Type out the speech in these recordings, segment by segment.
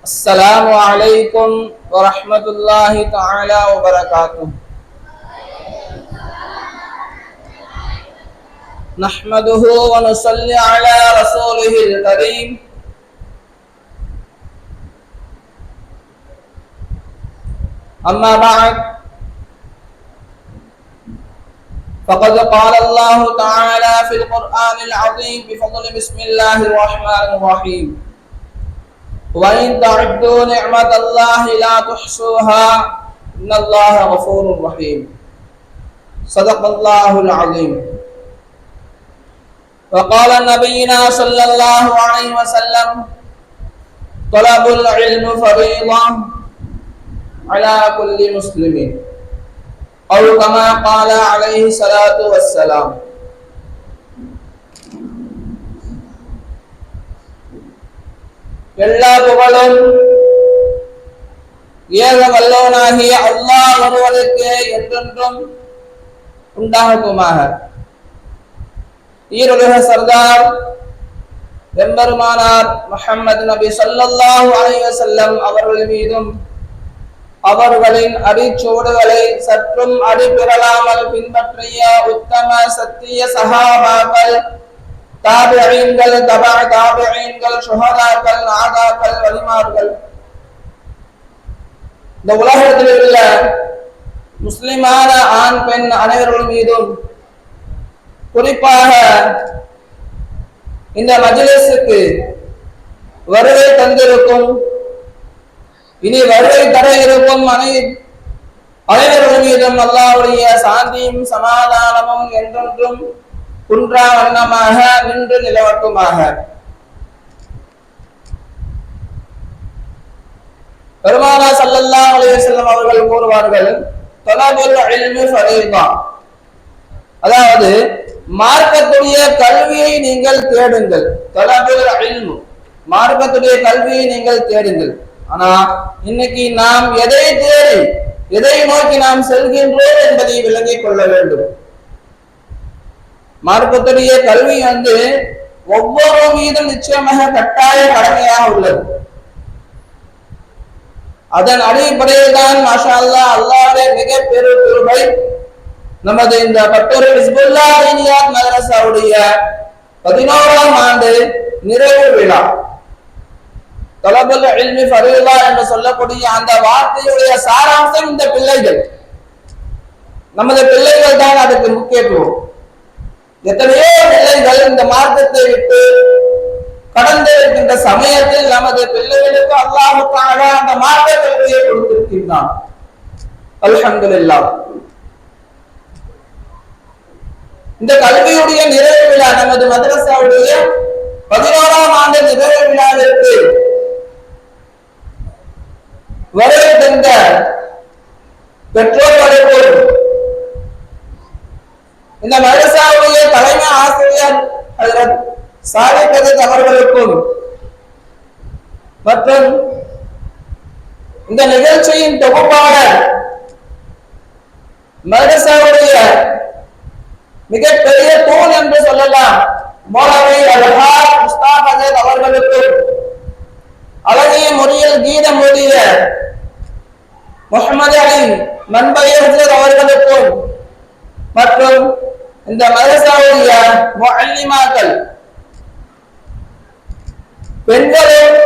السلام عليكم ورحمة الله تعالى وبركاته. نحمده ونصلي على رسوله الكريم. أما بعد، فقد قال الله تعالى في القرآن العظيم بفضل بسم الله الرحمن الرحيم: وَإِن تَعُدُّوا نِعْمَةَ اللَّهِ لَا تُحْصُوهَا إِنَّ اللَّهَ غَفُورٌ رَحِيمٌ. صدق الله العظيم. وقال نبينا صلى الله عليه وسلم: طلب العلم فريضة على كل مسلم، أو كما قال عليه الصلاة والسلام. எல்லா புகழும் ஏக வல்லவனாகிய அல்லாஹ் ஒருவனுக்கு என்றென்றும் உண்டாகுமாக. ஈருலக சர்தார் எம்பெருமானார் முஹம்மது நபி ஸல்லல்லாஹு அலைஹி வஸல்லம் அவர்கள் மீதும் அவர்களின் அடிச்சுவடுகளை சற்றும் அடிபிறலாமல் பின்பற்றிய உத்தம சத்திய சஹாபாக்கள், தாபிஈன்கள், தபா தாபிஈன்கள், ஷுஹதாக்கள், நாதாக்கள், வலிமார்கள், இந்த உலகத்தில் உள்ள முஸ்லிமான ஆண் பெண் அனைவர்கள் மீதும், குறிப்பாக இந்த மஜ்லிஸுக்கு வருகை தந்திருக்கும், இனி வருகை தர இருக்கும் அனைவர்கள் மீதும் அல்லாஹ்வுடைய சாந்தியும் சமாதானமும் என்றென்றும் குன்றா வண்ணமாக நின்று நிலவட்டுமாக. பெருமானார் ஸல்லல்லாஹு அலைஹி வஸல்லம் அவர்கள் கூறுவார்கள், தலபுல் இல்மி ஃபரீதா, அதாவது மார்க்கத்துடைய கல்வியை நீங்கள் தேடுங்கள். தலபுல் இல்மு, மார்க்கத்துடைய கல்வியை நீங்கள் தேடுங்கள். ஆனா இன்னைக்கு நாம் எதை தேடி எதை நோக்கி நாம் செல்கின்றோம் என்பதை விளங்கிக் கொள்ள வேண்டும். மார்க்கத்துடைய கல்வி ஒவ்வொரு மீதும் நிச்சயமாக கட்டாய கடமையாக உள்ளது. அதன் அடிப்படையில் தான் மாஷா அல்லாஹ் அல்லாஹ்வுடைய மிக பெரும் கிருபை, நமது இந்த பட்டூர் ஹிஸ்புல்லாஹ் இனியாத் மதரசாவுடைய 11ஆம் ஆண்டு நிறைவு விழா. தலபுல் இல்மி ஃபரீதா என்று சொல்லக்கூடிய அந்த வார்த்தையுடைய சாராம்சம் இந்த பிள்ளைகள், நமது பிள்ளைகள் தான் அதுக்கு முக்கியத்துவம். எத்தனையோ பிள்ளைகள் இந்த மார்க்கத்தை விட்டு கடந்து இருக்கின்ற சமயத்தில் நமது பிள்ளைகளுக்கு அல்லாஹ் தஆலா அந்த மார்க்க கல்வியை கொடுத்திருக்கிறான். அல்ஹம்துலில்லாஹ். இந்த கல்வியுடைய நிறைவு விழா, நமது மதரசாவுடைய 11ஆம் ஆண்டு நிறைவு விழாவிற்கு வருகை தந்த பெற்றோர்களுக்கும், இந்த மதரசாவுடைய தலைமை ஆசிரியர் ஹஜ்ரத் சாலிஹ் கதீர் அவர்களுக்கும், மற்றும் இந்த நிகழ்ச்சியின் தொகுப்பாளர் மதரசாவுடைய மிகப்பெரிய தூண் என்று சொல்லலாம் மௌலவி அல்ஹாஜ் முஸ்தாக் ஹஜரத் அவர்களுக்கும், அழகிய முறையில் கீதம் ஓதிய முஹம்மது அலி மன்பை ஹஜரத் அவர்களுக்கும், மற்றும் இந்த மதரசாவுடைய முஅல்லிமாக்கள், பெண்களும்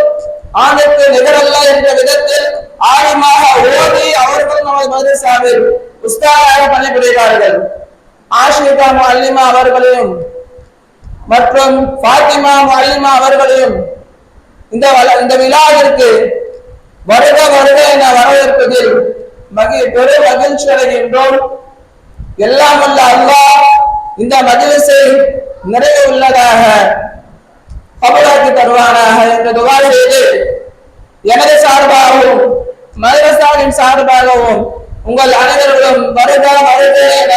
ஆணுக்கு நிகரல்ல என்ற விதத்தில் ஆலிமாக ஓதி அவர்களும் நமது மதரசாவில் உஸ்தாதாக பணிபுரிகிறார்கள். ஆஷிகா முஅல்லிமா அவர்களையும் மற்றும் ஃபாத்திமா முஅல்லிமா அவர்களையும் இந்த விழாவிற்கு வருக வருக என வரவேற்பதில் பெரும் மகிழ்ச்சி அடைகின்றோம். எல்லாம் வல்ல அல்லாஹ் இந்த மஜ்லிஸை நிறைவு உள்ளதாக கபூலாக்கி தருவானாக என்று துஆ செய்து, எனது சார்பாகவும் மதரசாவின் சார்பாகவும் உங்கள் அனைவர்களும் வருக வருக என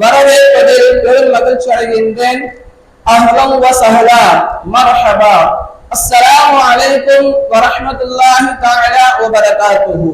வரவேற்பதில் பெரும் மகிழ்ச்சி அடைகின்றேன். அஹ்லன் வ ஸஹலா மர்ஹபா. அஸ்ஸலாமு அலைக்கும் வ ரஹ்மத்துல்லாஹி தஆலா வ பரகாத்துஹு.